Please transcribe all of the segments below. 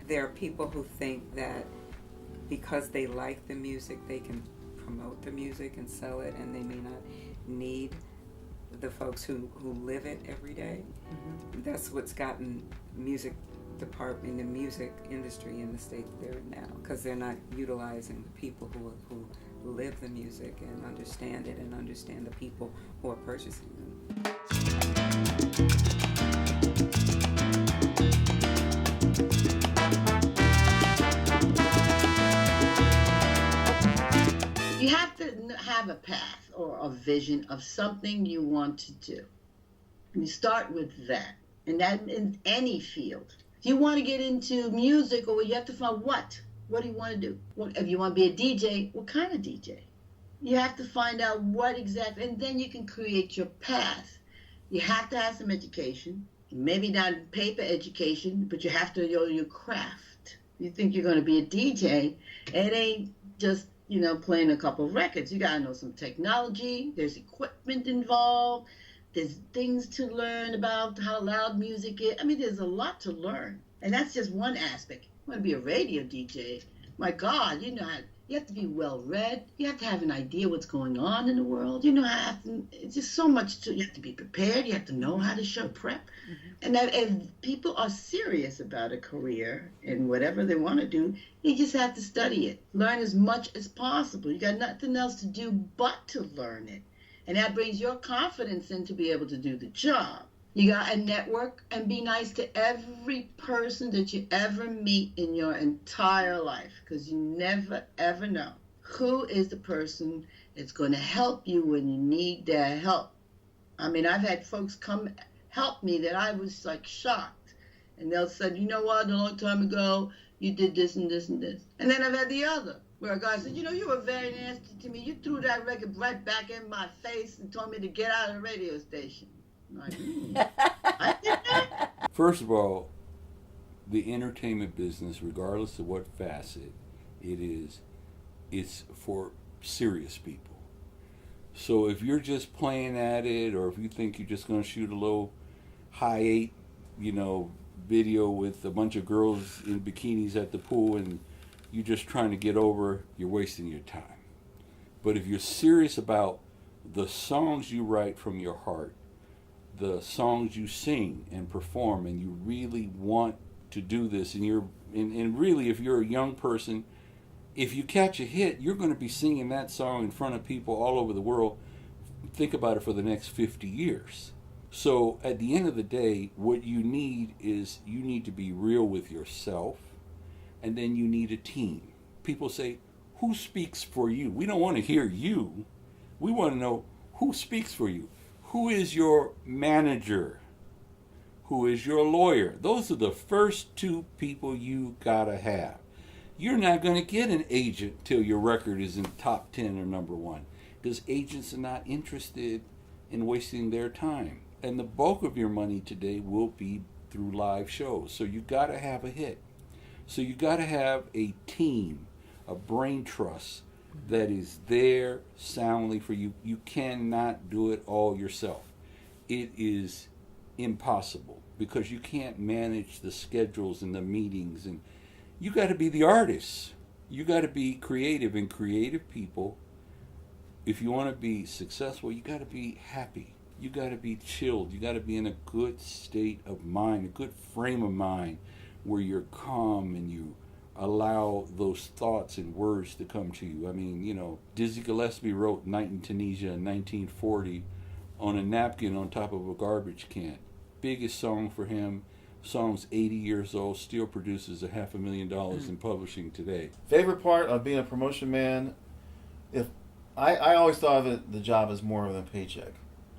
there are people who think that because they like the music, they can promote the music and sell it, and they may not need the folks who live it every day. Mm-hmm. That's what's gotten music department, the music industry in the state that they're in now, because they're not utilizing the people who live the music and understand it and understand the people who are purchasing them. You have to have a path or a vision of something you want to do. And you start with that, and that in any field. If you want to get into music, or you have to find what do you want to do? If you want to be a DJ, what kind of DJ? You have to find out what exactly, and then you can create your path. You have to have some education, maybe not paper education, but you have to know your craft. You think you're going to be a DJ, it ain't just playing a couple of records. You gotta know some technology. There's equipment involved. There's things to learn about how loud music is. I mean, there's a lot to learn, and that's just one aspect. You want to be a radio DJ? My God, you have to be well read. You have to have an idea what's going on in the world. It's just so much you have to be prepared. You have to know how to show prep. Mm-hmm. And that if people are serious about a career and whatever they want to do, you just have to study it. Learn as much as possible. You got nothing else to do but to learn it. And that brings your confidence in to be able to do the job. You got to network and be nice to every person that you ever meet in your entire life, because you never, ever know who is the person that's going to help you when you need their help. I mean, I've had folks come help me that I was like shocked. And they'll say, you know what, a long time ago, you did this and this and this. And then I've had the other, where a guy said, you were very nasty to me. You threw that record right back in my face and told me to get out of the radio station. Like, I did that? First of all, the entertainment business, regardless of what facet it is, it's for serious people. So if you're just playing at it, or if you think you're just going to shoot a little high 8, video with a bunch of girls in bikinis at the pool and you're just trying to get over, you're wasting your time. But if you're serious about the songs you write from your heart, the songs you sing and perform, and you really want to do this, and really, if you're a young person, if you catch a hit, you're going to be singing that song in front of people all over the world. Think about it for the next 50 years. So at the end of the day, what you need is you need to be real with yourself, and then you need a team. People say, who speaks for you? We don't want to hear you. We want to know who speaks for you. Who is your manager? Who is your lawyer? Those are the first two people you gotta have. You're not gonna get an agent till your record is in top 10 or number 1, because agents are not interested in wasting their time. And the bulk of your money today will be through live shows. So you gotta have a hit. So you gotta have a team, a brain trust that is there soundly for you. You cannot do it all yourself. It is impossible, because you can't manage the schedules and the meetings, and you got to be the artist. You got to be creative, and creative people, if you want to be successful, you got to be happy. You got to be chilled. You got to be in a good state of mind, a good frame of mind, where you're calm and you allow those thoughts and words to come to you. I mean, Dizzy Gillespie wrote Night in Tunisia in 1940 on a napkin on top of a garbage can. Biggest song for him. Song's 80 years old, still produces $500,000 in publishing today. Favorite part of being a promotion man? If I always thought of it, the job as more than a paycheck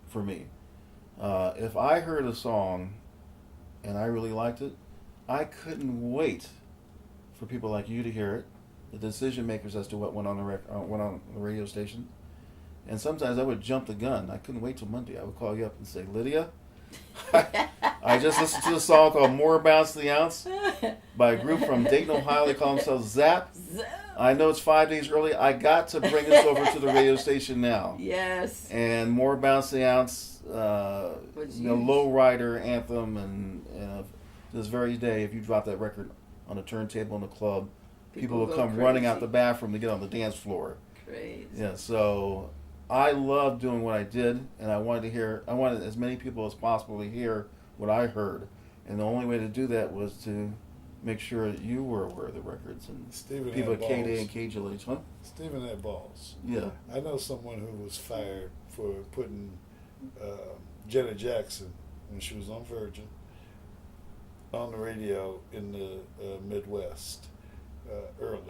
for me. If I heard a song and I really liked it, I couldn't wait for people like you to hear it, the decision makers as to what went on the radio station. And sometimes I would jump the gun. I couldn't wait till Monday. I would call you up and say, Lydia, I just listened to a song called More Bounce the Ounce by a group from Dayton, Ohio. They call themselves Zap. I know it's 5 days early. I got to bring this over to the radio station now. Yes. And More Bounce the Ounce, low rider anthem, and this very day, if you drop that record on a turntable in the club, people People will go come running out crazy. the bathroom to get on the dance floor. Crazy. Yeah, so I loved doing what I did, and I wanted as many people as possible to hear what I heard. And the only way to do that was to make sure that you were aware of the records and Stephen people had at KD balls. and KGLH. Huh? Stephen had balls. Yeah. I know someone who was fired for putting Janet Jackson, when she was on Virgin, on the radio in the Midwest early,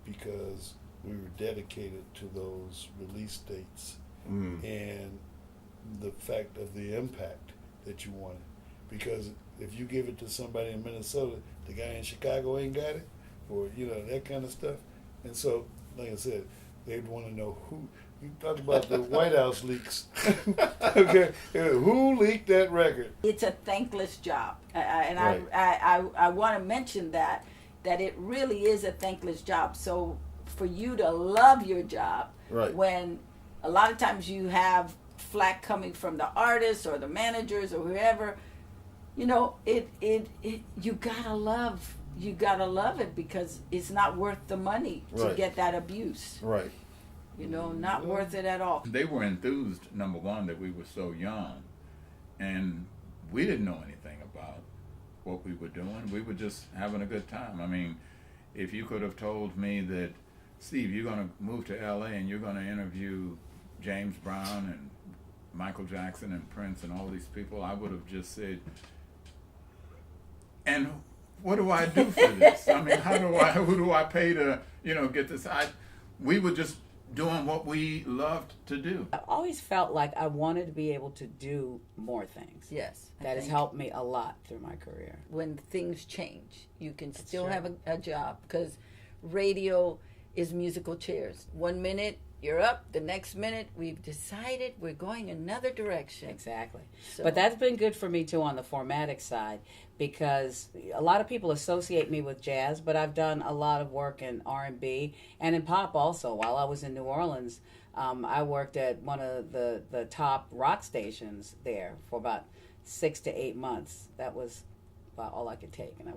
because we were dedicated to those release dates and the fact of the impact that you wanted. Because if you give it to somebody in Minnesota, the guy in Chicago ain't got it, or that kind of stuff. And so, like I said, they'd want to know who. You talked about the White House leaks. Okay, who leaked that record? It's a thankless job, and Right. I want to mention that it really is a thankless job. So for you to love your job, Right. when a lot of times you have flack coming from the artists or the managers or whoever, it you gotta love it, because it's not worth the money to Right. get that abuse. Right. Not worth it at all. They were enthused, number one, that we were so young, and we didn't know anything about what we were doing. We were just having a good time. I mean, if you could have told me that, Steve, you're going to move to LA and you're going to interview James Brown and Michael Jackson and Prince and all these people, I would have just said, and what do I do for this? I mean, who do I pay to, get this? We were just doing what we loved to do. I've always felt like I wanted to be able to do more things. Yes, I That has think helped me a lot through my career. when things change, you can still true. have a job, because radio is musical chairs. 1 minute you're up, the next minute we've decided we're going another direction. Exactly. So- But that's been good for me too on the formatic side, because a lot of people associate me with jazz, but I've done a lot of work in R&B and in pop also. While I was in New Orleans, I worked at one of the top rock stations there for about 6 to 8 months. That was about all I could take, and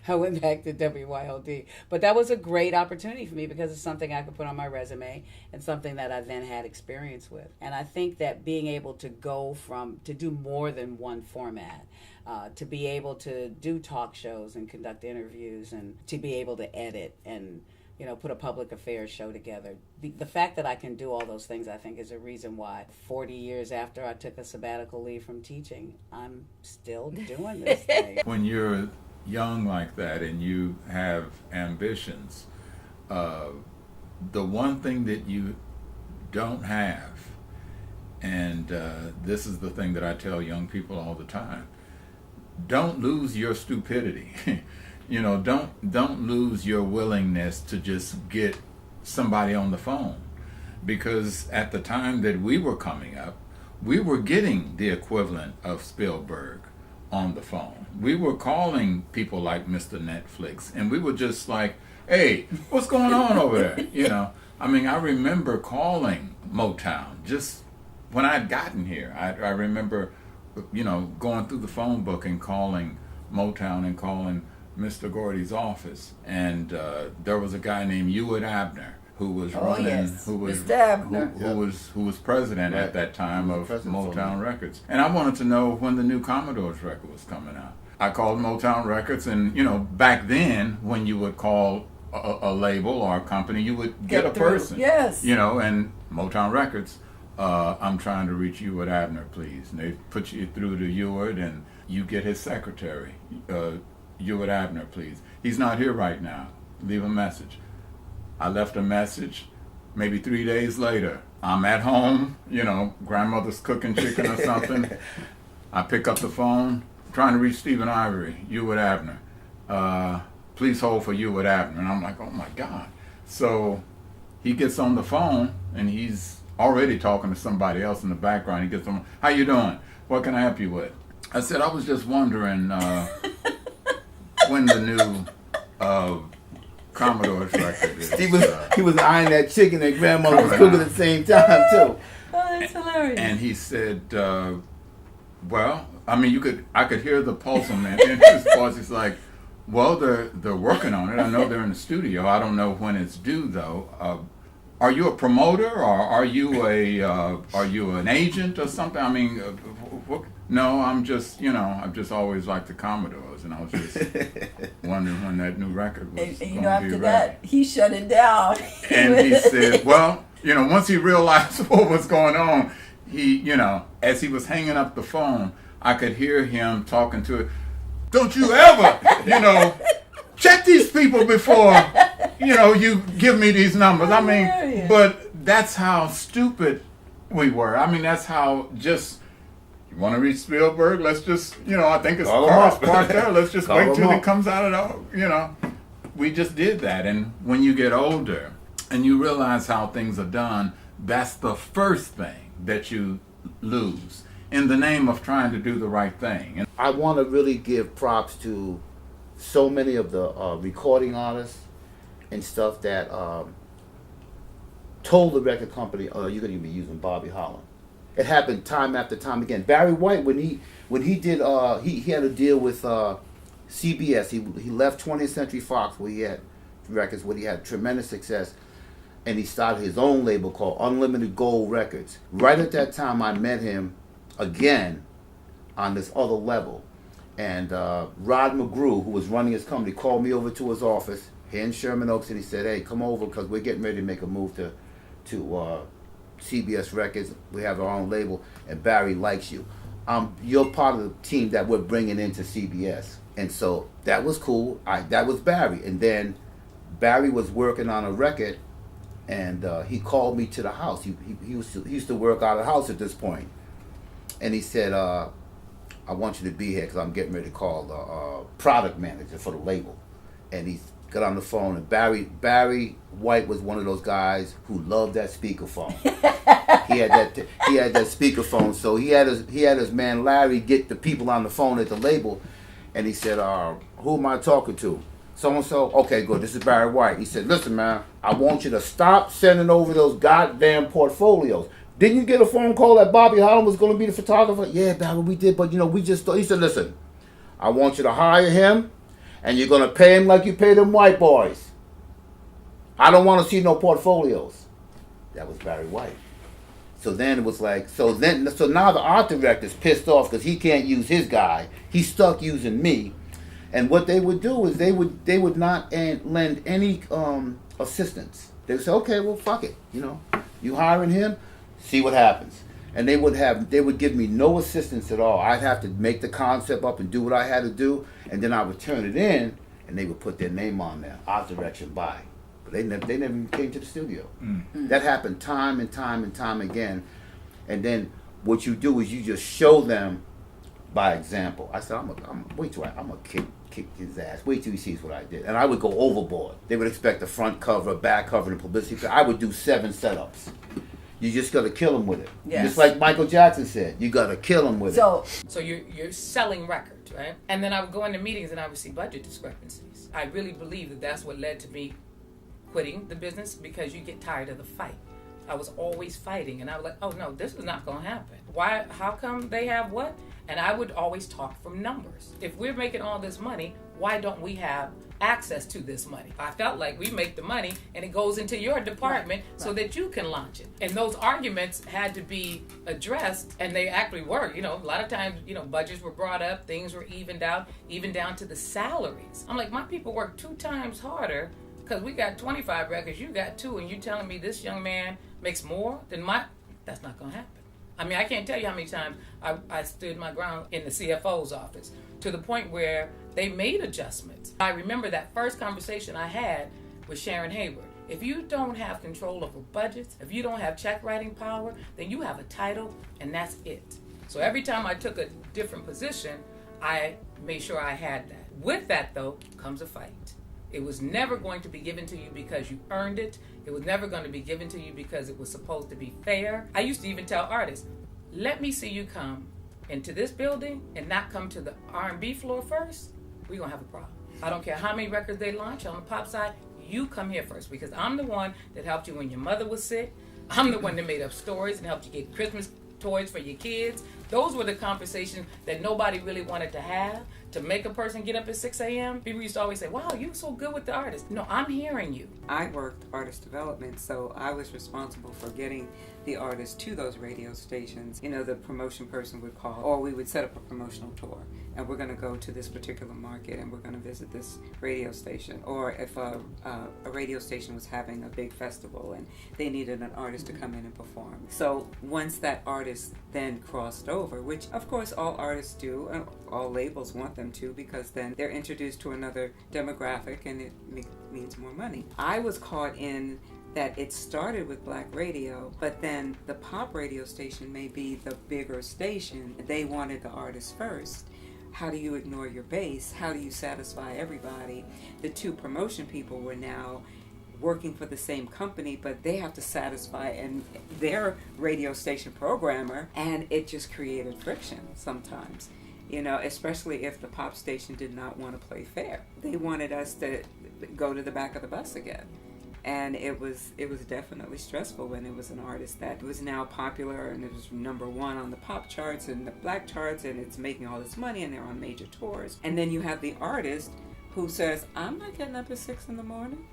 I went back to WYLD. But that was a great opportunity for me, because it's something I could put on my resume and something that I then had experience with. And I think that being able to to do more than one format, to be able to do talk shows and conduct interviews, and to be able to edit and put a public affairs show together. The fact that I can do all those things, I think, is a reason why 40 years after I took a sabbatical leave from teaching, I'm still doing this thing. When you're young like that and you have ambitions, the one thing that you don't have, and this is the thing that I tell young people all the time, don't lose your stupidity. Don't lose your willingness to just get somebody on the phone, because at the time that we were coming up, we were getting the equivalent of Spielberg on the phone. We were calling people like Mr. Netflix, and we were just like, hey, what's going on over there? I mean, I remember calling Motown just when I'd gotten here. I remember, going through the phone book and calling Motown and calling Mr. Gordy's office. And there was a guy named Ewart Abner who was running, yes. who was Mr. Abner. who was president Right. at that time He of was president for a Motown minute. Records. And I wanted to know when the new Commodore's record was coming out. I called Motown Records, and back then when you would call a label or a company, you would get a through. person. Yes. And Motown Records, I'm trying to reach Ewart Abner, please. And they put you through to Ewart, and you get his secretary, Ewart Abner, please. He's not here right now. Leave a message. I left a message. Maybe 3 days later, I'm at home, grandmother's cooking chicken or something. I pick up the phone, trying to reach Stephen Ivory, Ewart Abner. Please hold for Ewart Abner. And I'm like, oh my God. So he gets on the phone, and he's already talking to somebody else in the background. He gets on, how you doing? What can I help you with? I said, I was just wondering when the new Commodore's record is. He was eyeing that chicken that grandma was Coming cooking out. at the same time too. Oh, that's hilarious. And he said, well, I mean, I could hear the pulse in his voice. He's like, Well, they're working on it. I know they're in the studio. I don't know when it's due though. Are you a promoter, or are you an agent or something? I mean, no, I'm just I've just always liked the Commodores, and I was just wondering when that new record was And going you know, to after be ready. that, he shut it down. And he said, well, once he realized what was going on, he, as he was hanging up the phone, I could hear him talking to it. Don't you ever, check these people before, you give me these numbers. I mean, but that's how stupid we were. I mean, that's how just, you want to reach Spielberg? Let's just, I think it's cars parked there. Let's just wait till he comes out of the, we just did that. And when you get older and you realize how things are done, that's the first thing that you lose in the name of trying to do the right thing. And I want to really give props to so many of the recording artists and stuff that told the record company, "Oh, you're going to be using Bobby Holland." It happened time after time again. Barry White, when he did, he had a deal with CBS. He left 20th Century Fox, where he had records, where he had tremendous success, and he started his own label called Unlimited Gold Records. Right at that time, I met him again on this other level. And Rod McGrew, who was running his company, called me over to his office here in Sherman Oaks, and he said, "Hey, come over, because we're getting ready to make a move to CBS Records. We have our own label, and Barry likes you. You're part of the team that we're bringing into CBS." And so that was cool. That was Barry. And then Barry was working on a record, and he called me to the house. He used to work out of the house at this point. And he said, "I want you to be here because I'm getting ready to call the product manager for the label." And he got on the phone, and Barry White was one of those guys who loved that speakerphone. He had that speakerphone, so he had his man Larry get the people on the phone at the label, and he said, "Who am I talking to?" "So and so." "Okay, good. This is Barry White." He said, "Listen, man, I want you to stop sending over those goddamn portfolios. Didn't you get a phone call that Bobby Holland was going to be the photographer?" "Yeah, Barry, we did, but we just thought." He said, "Listen, I want you to hire him, and you're going to pay him like you pay them white boys. I don't want to see no portfolios." That was Barry White. So then it was like, so now the art director's pissed off because he can't use his guy. He's stuck using me. And what they would do is they would not lend any assistance. They would say, "Okay, well, fuck it. You hiring him? See what happens." And they would give me no assistance at all. I'd have to make the concept up and do what I had to do, and then I would turn it in, and they would put their name on there, art direction by. But they never even came to the studio. Mm. That happened time and time and time again. And then what you do is you just show them by example. I said, I'm gonna kick his ass. Wait till he sees what I did. And I would go overboard. They would expect a front cover, a back cover, and publicity. I would do 7 setups. You just got to kill him with it. Yes. Just like Michael Jackson said, you got to kill him with it. So you're selling records, right? And then I would go into meetings and I would see budget discrepancies. I really believe that that's what led to me quitting the business, because you get tired of the fight. I was always fighting, and I was like, "Oh no, this is not going to happen. Why? How come they have what?" And I would always talk from numbers. If we're making all this money, why don't we have access to this money? I felt like we make the money and it goes into your department so that you can launch it. And those arguments had to be addressed, and they actually were. A lot of times, budgets were brought up, things were evened out, even down to the salaries. I'm like, my people work 2 times harder because we got 25 records, you got 2, and you telling me this young man makes more than that's not going to happen. I mean, I can't tell you how many times I stood my ground in the CFO's office, to the point where they made adjustments. I remember that first conversation I had with Sharon Hayward. If you don't have control over budgets, if you don't have check writing power, then you have a title, and that's it. So every time I took a different position, I made sure I had that. With that, though, comes a fight. It was never going to be given to you because you earned it. It was never going to be given to you because it was supposed to be fair. I used to even tell artists, let me see you come into this building and not come to the R&B floor first. We're going to have a problem. I don't care how many records they launch on the pop side. You come here first, because I'm the one that helped you when your mother was sick. I'm the one that made up stories and helped you get Christmas toys for your kids. Those were the conversations that nobody really wanted to have, to make a person get up at 6 a.m. People used to always say, wow, you're so good with the artist. No, I'm hearing you. I worked artist development, so I was responsible for getting the artists to those radio stations. You know, the promotion person would call, or we would set up a promotional tour, and we're going to go to this particular market, and we're going to visit this radio station. Or if a radio station was having a big festival, and they needed an artist to come in and perform. So once that artist then crossed over, which of course all artists do, and all labels want them to, because then they're introduced to another demographic, and it means more money. I was caught in that it started with black radio, but then the pop radio station may be the bigger station. They wanted the artist first. How do you ignore your base? How do you satisfy everybody? The two promotion people were now working for the same company, but they have to satisfy and their radio station programmer, and it just created friction sometimes. You know, especially if the pop station did not want to play fair. They wanted us to go to the back of the bus again. And it was definitely stressful when it was an artist that was now popular and it was #1 on the pop charts and the black charts, and it's making all this money and they're on major tours. And then you have the artist who says, I'm not getting up at 6 in the morning.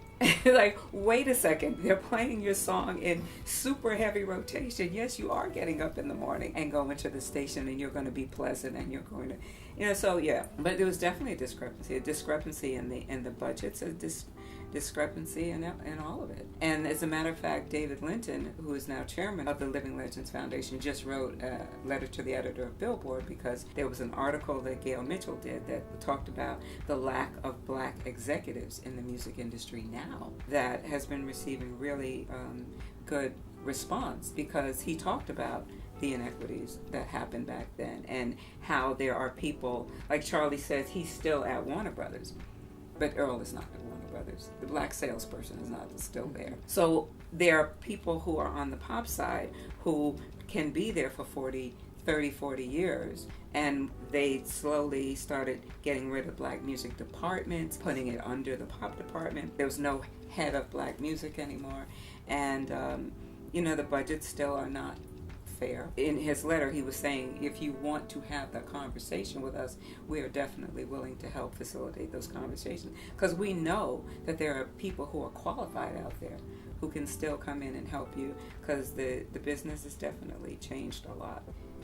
Like, wait a second, they're playing your song in super heavy rotation. Yes, you are getting up in the morning and going to the station, and you're going to be pleasant, and you're going to, you know, so yeah. But there was definitely a discrepancy in the budgets, discrepancy in all of it. And as a matter of fact, David Linton, who is now chairman of the Living Legends Foundation, just wrote a letter to the editor of Billboard, because there was an article that Gail Mitchell did that talked about the lack of black executives in the music industry now, that has been receiving really good response, because he talked about the inequities that happened back then and how there are people, like Charlie says, he's still at Warner Brothers, but Earl is not at Warner Brothers. The black salesperson is not still there. So there are people who are on the pop side who can be there for 30, 40 years, and they slowly started getting rid of black music departments, putting it under the pop department. There was no head of black music anymore, and you know, the budgets still are not fair. In his letter, he was saying, if you want to have that conversation with us, we are definitely willing to help facilitate those conversations, because we know that there are people who are qualified out there who can still come in and help you, because the business has definitely changed a lot.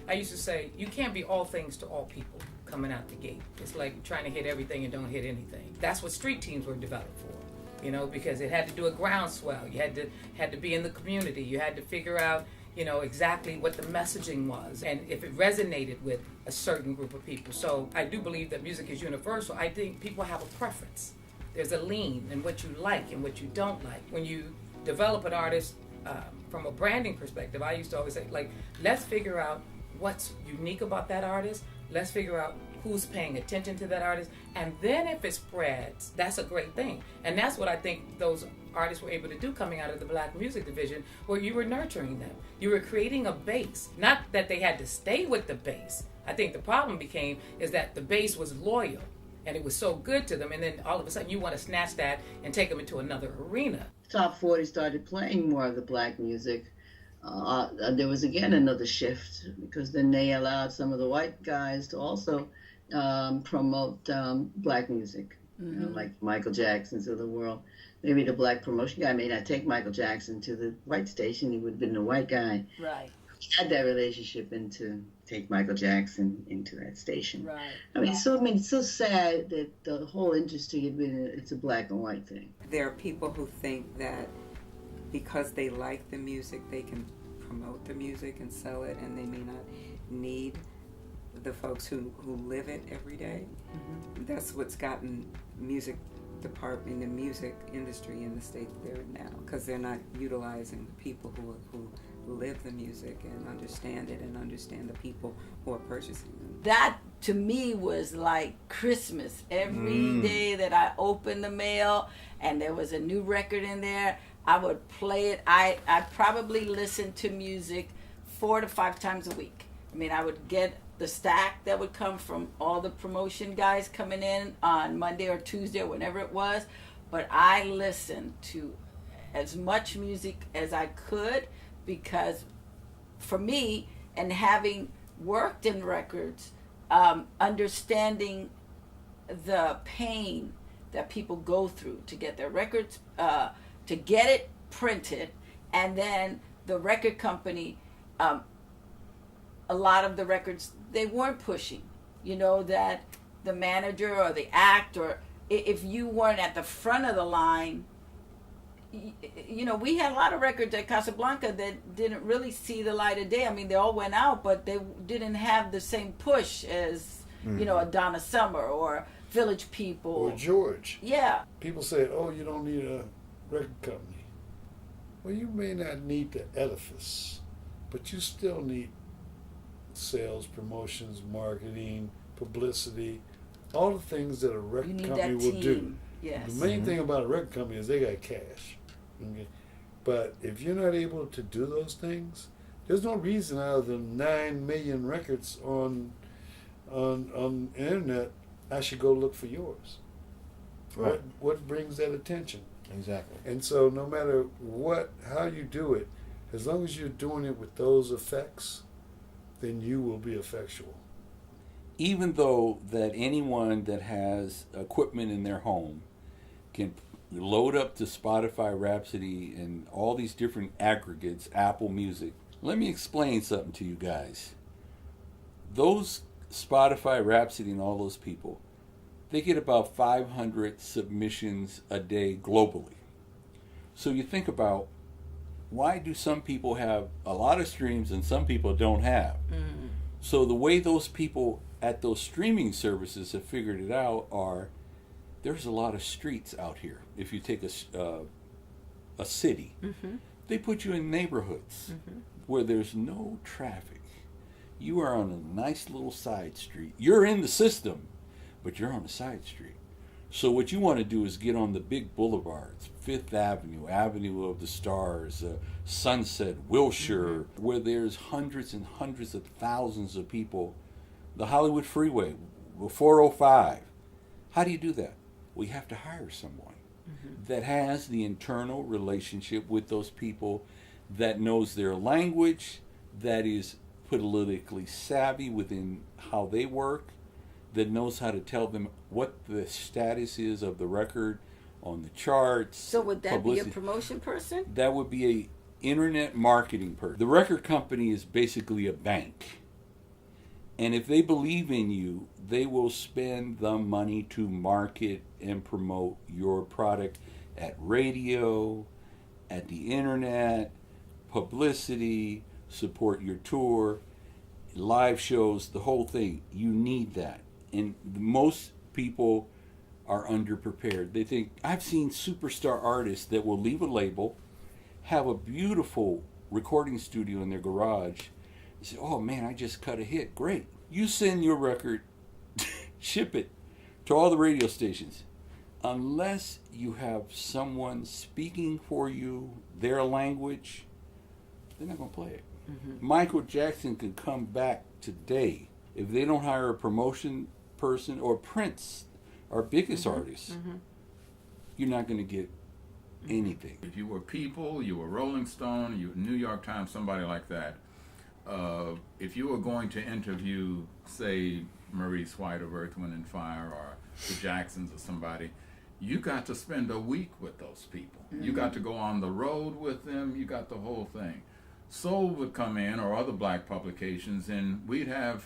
I used to say, you can't be all things to all people coming out the gate. It's like trying to hit everything and don't hit anything. That's what street teams were developed for, you know, because it had to do a groundswell. You had to be in the community. You had to figure out, you know, exactly what the messaging was and if it resonated with a certain group of people. So I do believe that music is universal. I think people have a preference. There's a lean in what you like and what you don't like. When you develop an artist from a branding perspective, I used to always say, like, let's figure out what's unique about that artist. Let's figure out who's paying attention to that artist. And then if it spreads, that's a great thing. And that's what I think those artists were able to do coming out of the black music division, where you were nurturing them. You were creating a base. Not that they had to stay with the base. I think the problem is that the base was loyal and it was so good to them, and then all of a sudden you want to snatch that and take them into another arena. Top 40 started playing more of the black music. There was again another shift, because then they allowed some of the white guys to also promote black music, you know, like Michael Jackson's of the world. Maybe the black promotion guy may not take Michael Jackson to the white station. He would have been the white guy. Right. He had that relationship and to take Michael Jackson into that station. Right. I mean, it's so sad that the whole industry it's a black and white thing. There are people who think that because they like the music, they can promote the music and sell it, and they may not need the folks who live it every day. That's what's gotten music department, the music industry in the state that they're in now, because they're not utilizing the people who live the music and understand it and understand the people who are purchasing them. That to me was like Christmas. Every day that I opened the mail and there was a new record in there, I would play it. I probably listened to music 4 to 5 times a week. I mean, I would get the stack that would come from all the promotion guys coming in on Monday or Tuesday or whenever it was, but I listened to as much music as I could, because for me, and having worked in records, understanding the pain that people go through to get their records, to get it printed, and then the record company, a lot of the records they weren't pushing, that the manager or the act, or if you weren't at the front of the line, we had a lot of records at Casablanca that didn't really see the light of day. I mean, they all went out, but they didn't have the same push as, a Donna Summer or Village People. Or George. Yeah. People say, oh, you don't need a record company. Well, you may not need the edifice, but you still need sales, promotions, marketing, publicity, all the things that a record company will do. Yes. The main thing about a record company is they got cash. Okay? But if you're not able to do those things, there's no reason out of the 9 million records on the internet I should go look for yours. Right. What brings that attention? Exactly. And so no matter how you do it, as long as you're doing it with those effects, then you will be effectual. Even though that anyone that has equipment in their home can load up to Spotify Rhapsody and all these different aggregates, Apple Music. Let me explain something to you guys. Those Spotify Rhapsody and all those people, they get about 500 submissions a day globally. So you think about, why do some people have a lot of streams and some people don't have? Mm-hmm. So the way those people at those streaming services have figured it out are, there's a lot of streets out here. If you take a city, they put you in neighborhoods where there's no traffic. You are on a nice little side street. You're in the system, but you're on a side street. So what you want to do is get on the big boulevards, Fifth Avenue, Avenue of the Stars, Sunset, Wilshire, where there's hundreds and hundreds of thousands of people. The Hollywood Freeway, 405. How do you do that? We have to hire someone that has the internal relationship with those people, that knows their language, that is politically savvy within how they work, that knows how to tell them what the status is of the record on the charts. So would that publicity. be a promotion person? That would be a internet marketing person. The record company is basically a bank. And if they believe in you, they will spend the money to market and promote your product at radio, at the internet, publicity, support your tour, live shows, the whole thing. You need that. And most people are underprepared. They think, I've seen superstar artists that will leave a label, have a beautiful recording studio in their garage, and say, oh man, I just cut a hit. Great. You send your record, ship it to all the radio stations. Unless you have someone speaking for you, their language, they're not going to play it. Michael Jackson can come back today. If they don't hire a promotion person, or Prince, our biggest artist, you're not going to get anything. If you were People, you were Rolling Stone, you were New York Times, somebody like that, if you were going to interview, say, Maurice White of Earth, Wind and Fire, or the Jacksons or somebody, you got to spend a week with those people. You got to go on the road with them. You got the whole thing. Soul would come in, or other black publications, and we'd have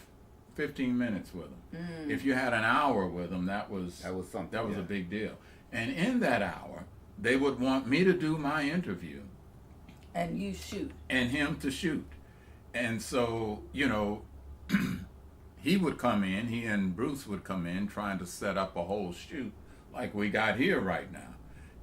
15 minutes with them. If you had an hour with them, that was something. That was a big deal. And in that hour, they would want me to do my interview, and you shoot, and him to shoot. And so, he would come in, he and Bruce would come in trying to set up a whole shoot like we got here right now.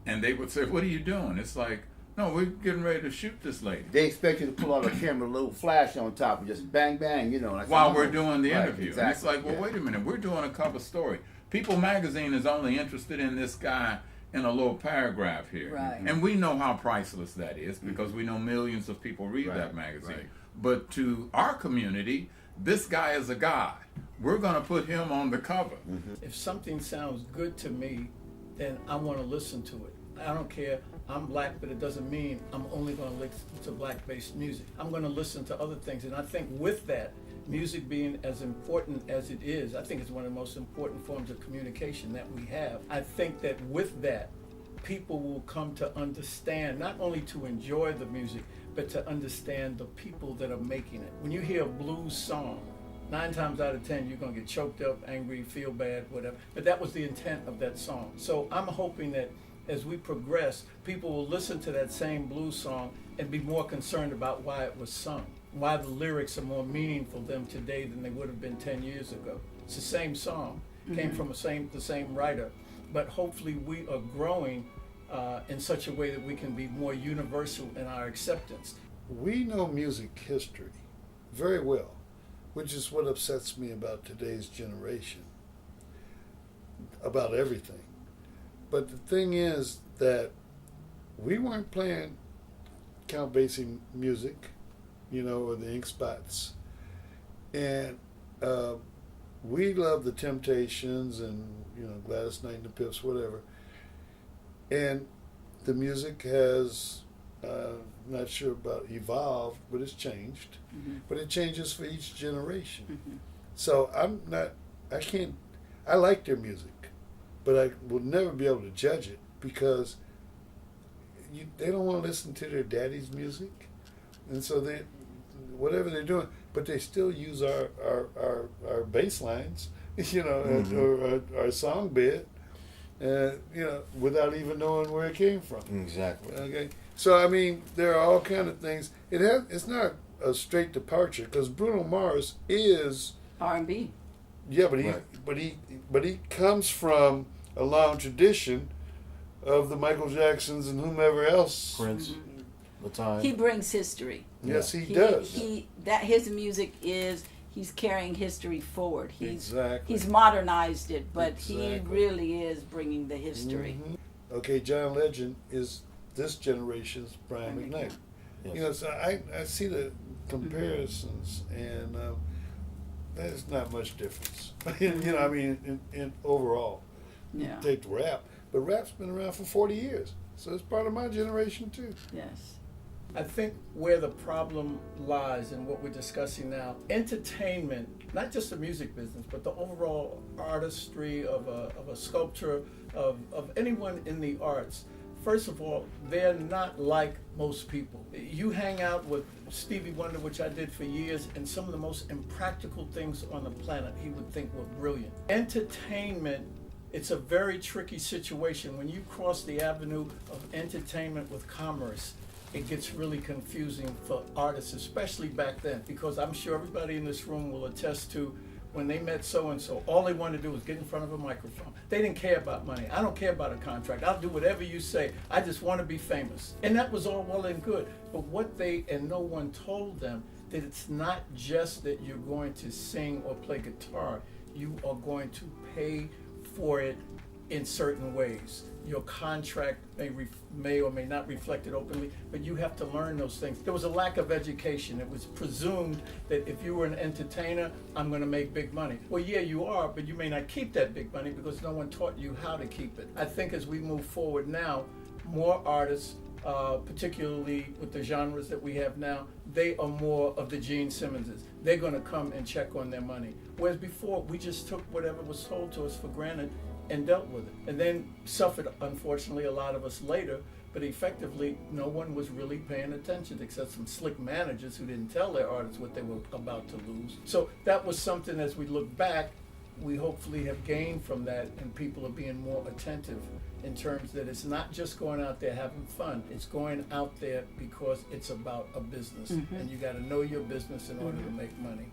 And they would say, what are you doing? It's like, no, we're getting ready to shoot this lady. They expect you to pull out a camera, a little flash on top, and just bang, bang, while we're doing the interview. Exactly. And it's like, well, wait a minute, we're doing a cover story. People magazine is only interested in this guy in a little paragraph here. Right. And we know how priceless that is, because we know millions of people read that magazine. Right. But to our community, this guy is a god. We're going to put him on the cover. If something sounds good to me, then I want to listen to it. I don't care, I'm black, but it doesn't mean I'm only going to listen to black-based music. I'm going to listen to other things. And I think with that music being as important as it is, I think it's one of the most important forms of communication that we have. I think that with that, people will come to understand, not only to enjoy the music, but to understand the people that are making it. When you hear a blues song, 9 times out of 10, you're gonna get choked up, angry, feel bad, whatever. But that was the intent of that song. So I'm hoping that as we progress, people will listen to that same blues song and be more concerned about why it was sung, why the lyrics are more meaningful to them today than they would have been 10 years ago. It's the same song, came from the same writer, but hopefully we are growing in such a way that we can be more universal in our acceptance. We know music history very well, which is what upsets me about today's generation, about everything. But the thing is that we weren't playing Count Basie music, or the Ink Spots. And we love the Temptations and, Gladys Knight and the Pips, whatever. And the music has, not sure about evolved, but it's changed. But it changes for each generation. So I like their music, but I will never be able to judge it because they don't want to listen to their daddy's music. And so whatever they're doing, but they still use our bass lines, or our song bed, without even knowing where it came from. Exactly. Okay. So I mean, there are all kind of things. It's not a straight departure because Bruno Mars is R&B. Yeah, Right. but he comes from a long tradition of the Michael Jacksons and whomever else. Prince, the time. He brings history. Yes, he does. His music he's carrying history forward. Exactly. He's modernized it, but Exactly. he really is bringing the history. Okay, John Legend is this generation's Brian McKnight. Yes. So I see the comparisons, and there's not much difference. I mean, in overall. Yeah. Take rap, but rap's been around for 40 years, so it's part of my generation too. Yes. I think where the problem lies in what we're discussing now, entertainment, not just the music business, but the overall artistry of a sculptor, of anyone in the arts. First of all, they're not like most people. You hang out with Stevie Wonder, which I did for years, and some of the most impractical things on the planet he would think were brilliant. Entertainment, it's a very tricky situation. When you cross the avenue of entertainment with commerce, it gets really confusing for artists, especially back then, because I'm sure everybody in this room will attest to when they met so-and-so, all they wanted to do was get in front of a microphone. They didn't care about money. I don't care about a contract. I'll do whatever you say. I just want to be famous. And that was all well and good. But no one told them that it's not just that you're going to sing or play guitar. You are going to pay for it in certain ways. Your contract may or may not reflect it openly, but you have to learn those things. There was a lack of education. It was presumed that if you were an entertainer, I'm going to make big money. Well, yeah, you are, but you may not keep that big money because no one taught you how to keep it. I think as we move forward now, more artists, particularly with the genres that we have now, they are more of the Gene Simmonses. They're going to come and check on their money. Whereas before, we just took whatever was told to us for granted and dealt with it. And then suffered, unfortunately, a lot of us later, but effectively, no one was really paying attention except some slick managers who didn't tell their artists what they were about to lose. So that was something, as we look back, we hopefully have gained from that, and people are being more attentive in terms that it's not just going out there having fun. It's going out there because it's about a business, and you got to know your business in order to make money.